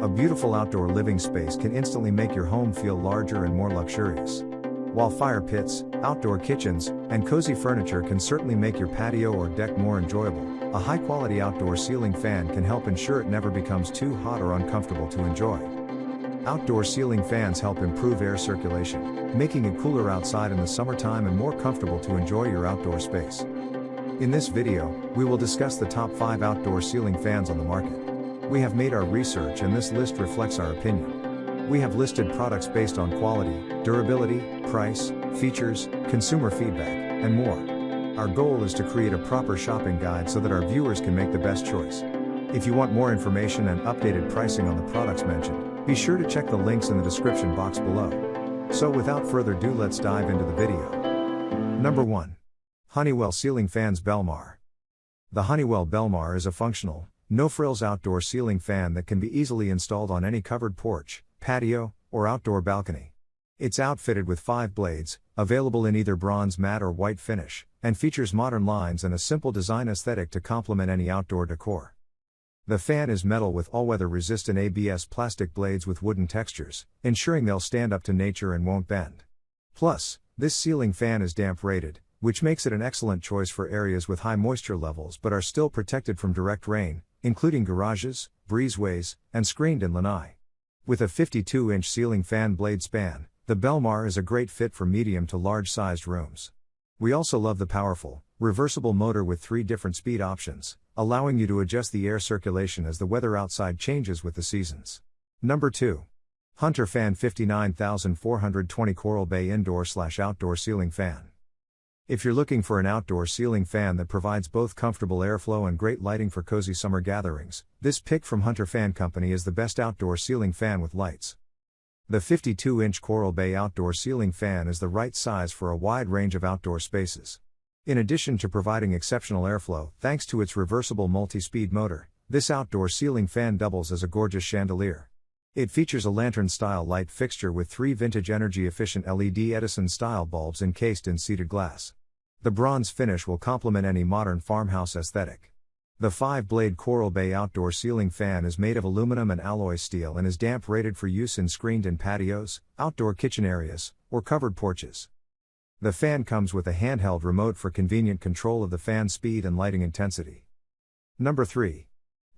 A beautiful outdoor living space can instantly make your home feel larger and more luxurious. While fire pits, outdoor kitchens, and cozy furniture can certainly make your patio or deck more enjoyable, a high-quality outdoor ceiling fan can help ensure it never becomes too hot or uncomfortable to enjoy. Outdoor ceiling fans help improve air circulation, making it cooler outside in the summertime and more comfortable to enjoy your outdoor space. In this video, we will discuss the top 5 outdoor ceiling fans on the market. We have made our research and this list reflects our opinion. We have listed products based on quality, durability, price, features, consumer feedback, and more. Our goal is to create a proper shopping guide so that our viewers can make the best choice. If you want more information and updated pricing on the products mentioned, be sure to check the links in the description box below. So without further ado, let's dive into the video. Number 1. Honeywell Ceiling Fans Belmar. The Honeywell Belmar is a functional, no-frills outdoor ceiling fan that can be easily installed on any covered porch, patio, or outdoor balcony. It's outfitted with 5 blades, available in either bronze matte or white finish, and features modern lines and a simple design aesthetic to complement any outdoor decor. The fan is metal with all-weather resistant ABS plastic blades with wooden textures, ensuring they'll stand up to nature and won't bend. Plus, this ceiling fan is damp rated, which makes it an excellent choice for areas with high moisture levels but are still protected from direct rain, including garages, breezeways, and screened in lanai. With a 52-inch ceiling fan blade span, the Belmar is a great fit for medium to large-sized rooms. We also love the powerful, reversible motor with 3 different speed options, allowing you to adjust the air circulation as the weather outside changes with the seasons. Number 2. Hunter Fan 59420 Coral Bay Indoor/Outdoor Ceiling Fan. If you're looking for an outdoor ceiling fan that provides both comfortable airflow and great lighting for cozy summer gatherings, this pick from Hunter Fan Company is the best outdoor ceiling fan with lights. The 52-inch Coral Bay outdoor ceiling fan is the right size for a wide range of outdoor spaces. In addition to providing exceptional airflow, thanks to its reversible multi-speed motor, this outdoor ceiling fan doubles as a gorgeous chandelier. It features a lantern-style light fixture with 3 vintage energy-efficient LED Edison-style bulbs encased in seated glass. The bronze finish will complement any modern farmhouse aesthetic. The 5-blade Coral Bay outdoor ceiling fan is made of aluminum and alloy steel and is damp rated for use in screened-in patios, outdoor kitchen areas, or covered porches. The fan comes with a handheld remote for convenient control of the fan speed and lighting intensity. Number 3.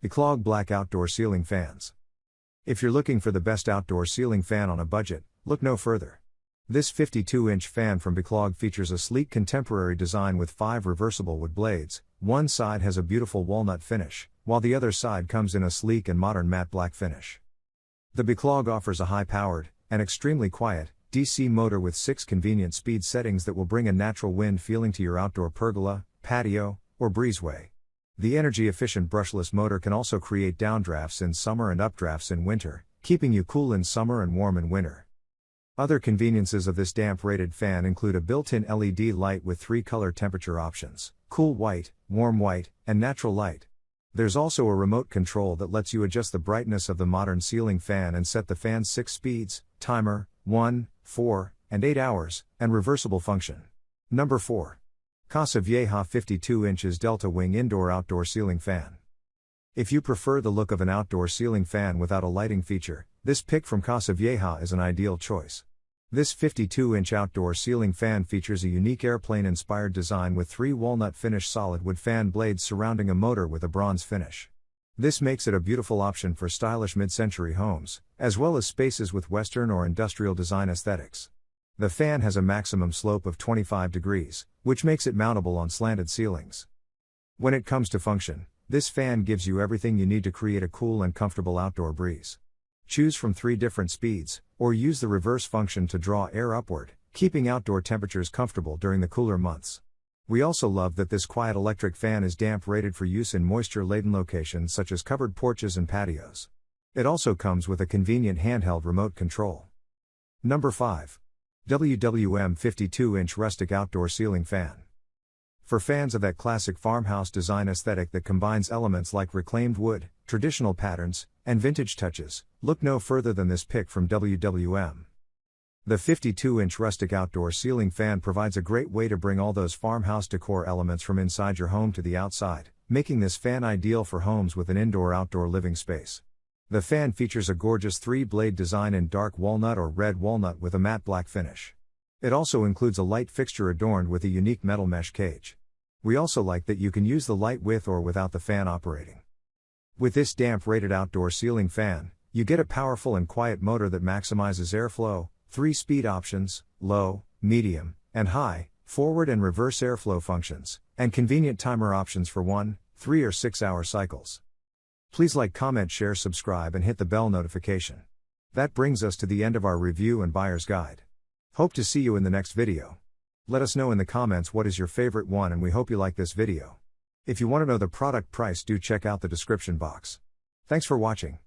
Beclog Black Outdoor Ceiling Fans. If you're looking for the best outdoor ceiling fan on a budget, look no further. This 52-inch fan from Beclog features a sleek contemporary design with 5 reversible wood blades. One side has a beautiful walnut finish, while the other side comes in a sleek and modern matte black finish. The Beclog offers a high-powered, and extremely quiet, DC motor with 6 convenient speed settings that will bring a natural wind feeling to your outdoor pergola, patio, or breezeway. The energy-efficient brushless motor can also create downdrafts in summer and updrafts in winter, keeping you cool in summer and warm in winter. Other conveniences of this damp-rated fan include a built-in LED light with 3 color temperature options: cool white, warm white, and natural light. There's also a remote control that lets you adjust the brightness of the modern ceiling fan and set the fan's 6 speeds, timer, 1, 4, and 8 hours, and reversible function. Number 4. Casa Vieja 52 inches Delta Wing Indoor-Outdoor Ceiling Fan. If you prefer the look of an outdoor ceiling fan without a lighting feature, this pick from Casa Vieja is an ideal choice. This 52-inch outdoor ceiling fan features a unique airplane-inspired design with 3 walnut finish solid wood fan blades surrounding a motor with a bronze finish. This makes it a beautiful option for stylish mid-century homes, as well as spaces with Western or industrial design aesthetics. The fan has a maximum slope of 25 degrees, which makes it mountable on slanted ceilings. When it comes to function, this fan gives you everything you need to create a cool and comfortable outdoor breeze. Choose from 3 different speeds, or use the reverse function to draw air upward, keeping outdoor temperatures comfortable during the cooler months. We also love that this quiet electric fan is damp rated for use in moisture-laden locations such as covered porches and patios. It also comes with a convenient handheld remote control. Number 5. WWM 52-inch Rustic Outdoor Ceiling Fan. For fans of that classic farmhouse design aesthetic that combines elements like reclaimed wood, traditional patterns, and vintage touches, look no further than this pick from WWM. The 52-inch Rustic Outdoor Ceiling Fan provides a great way to bring all those farmhouse decor elements from inside your home to the outside, making this fan ideal for homes with an indoor-outdoor living space. The fan features a gorgeous 3-blade design in dark walnut or red walnut with a matte black finish. It also includes a light fixture adorned with a unique metal mesh cage. We also like that you can use the light with or without the fan operating. With this damp-rated outdoor ceiling fan, you get a powerful and quiet motor that maximizes airflow, 3 speed options, low, medium, and high, forward and reverse airflow functions, and convenient timer options for 1, 3 or 6 hour cycles. Please like, comment, share, subscribe and hit the bell notification. That brings us to the end of our review and buyer's guide. Hope to see you in the next video. Let us know in the comments what is your favorite one, and we hope you like this video. If you want to know the product price, do check out the description box. Thanks for watching.